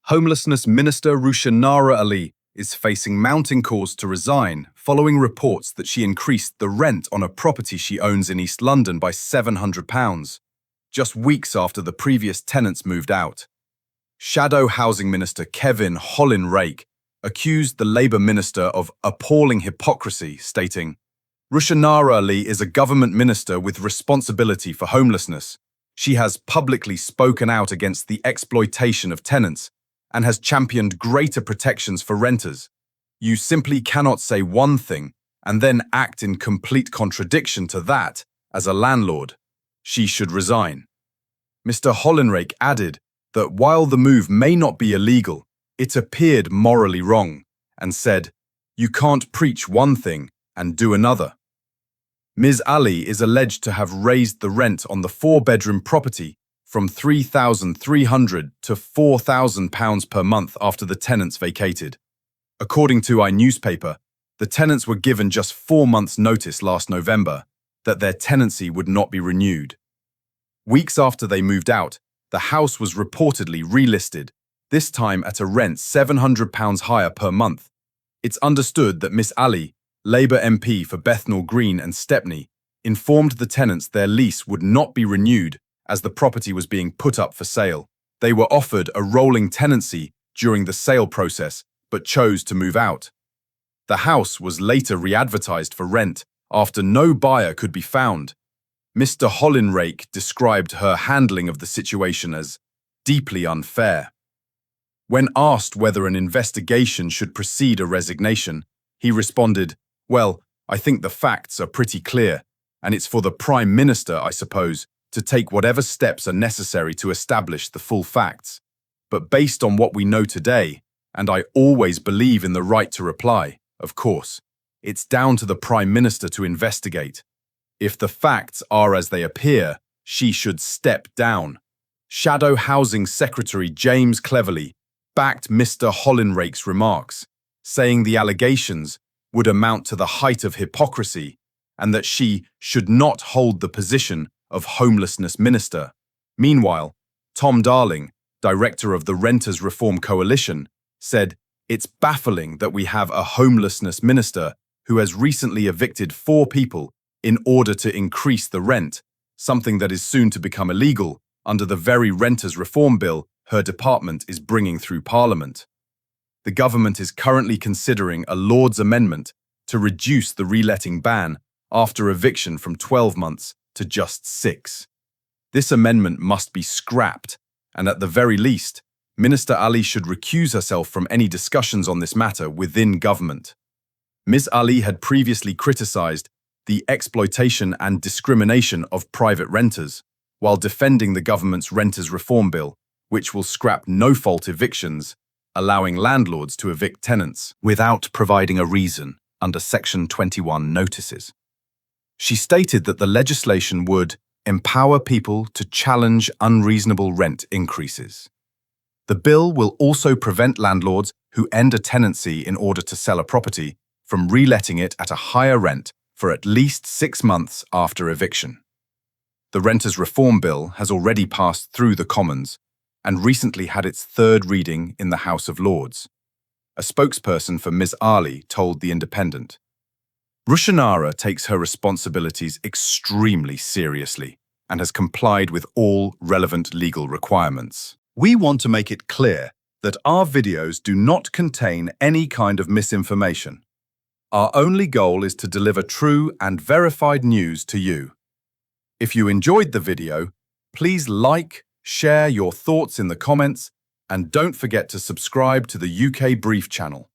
Homelessness Minister Rushanara Ali is facing mounting calls to resign following reports that she increased the rent on a property she owns in East London by £700, just weeks after the previous tenants moved out. Shadow Housing Minister Kevin Hollin-Rake accused the Labour Minister of appalling hypocrisy, stating, "Rushanara Ali is a government minister with responsibility for homelessness. She has publicly spoken out against the exploitation of tenants and has championed greater protections for renters. You simply cannot say one thing and then act in complete contradiction to that as a landlord. She should resign." Mr. Hollin-Rake added that while the move may not be illegal, it appeared morally wrong, and said, "You can't preach one thing and do another." Ms. Ali is alleged to have raised the rent on the four-bedroom property from £3,300 to £4,000 per month after the tenants vacated. According to iNewspaper, the tenants were given just 4 months' notice last November that their tenancy would not be renewed. Weeks after they moved out, the house was reportedly relisted, this time at a rent £700 higher per month. It's understood that Miss Ali, Labour MP for Bethnal Green and Stepney, informed the tenants their lease would not be renewed as the property was being put up for sale. They were offered a rolling tenancy during the sale process, but chose to move out. The house was later re-advertised for rent after no buyer could be found. Mr. Hollin-Rake described her handling of the situation as deeply unfair. When asked whether an investigation should precede a resignation, he responded, "Well, I think the facts are pretty clear, and it's for the Prime Minister, I suppose, to take whatever steps are necessary to establish the full facts. But based on what we know today, and I always believe in the right to reply, of course, it's down to the Prime Minister to investigate. If the facts are as they appear, she should step down." Shadow Housing Secretary James Cleverly backed Mr. Hollin-Rake's remarks, saying the allegations would amount to the height of hypocrisy and that she should not hold the position of Homelessness Minister. Meanwhile, Tom Darling, director of the Renters Reform Coalition, said, "It's baffling that we have a homelessness minister who has recently evicted 4 people in order to increase the rent, something that is soon to become illegal under the very Renters Reform Bill her department is bringing through Parliament. The government is currently considering a Lord's amendment to reduce the reletting ban after eviction from 12 months to just 6. This amendment must be scrapped, and at the very least, Minister Ali should recuse herself from any discussions on this matter within government." Ms. Ali had previously criticised the exploitation and discrimination of private renters, while defending the government's Renters Reform Bill, which will scrap no-fault evictions, allowing landlords to evict tenants without providing a reason under Section 21 notices. She stated that the legislation would empower people to challenge unreasonable rent increases. The bill will also prevent landlords who end a tenancy in order to sell a property from reletting it at a higher rent for at least 6 months after eviction. The Renters Reform Bill has already passed through the Commons and recently had its 3rd reading in the House of Lords. A spokesperson for Ms. Ali told The Independent, "Rushanara takes her responsibilities extremely seriously and has complied with all relevant legal requirements. We want to make it clear that our videos do not contain any kind of misinformation. Our only goal is to deliver true and verified news to you. If you enjoyed the video, please like, share your thoughts in the comments, and don't forget to subscribe to the UK Brief channel."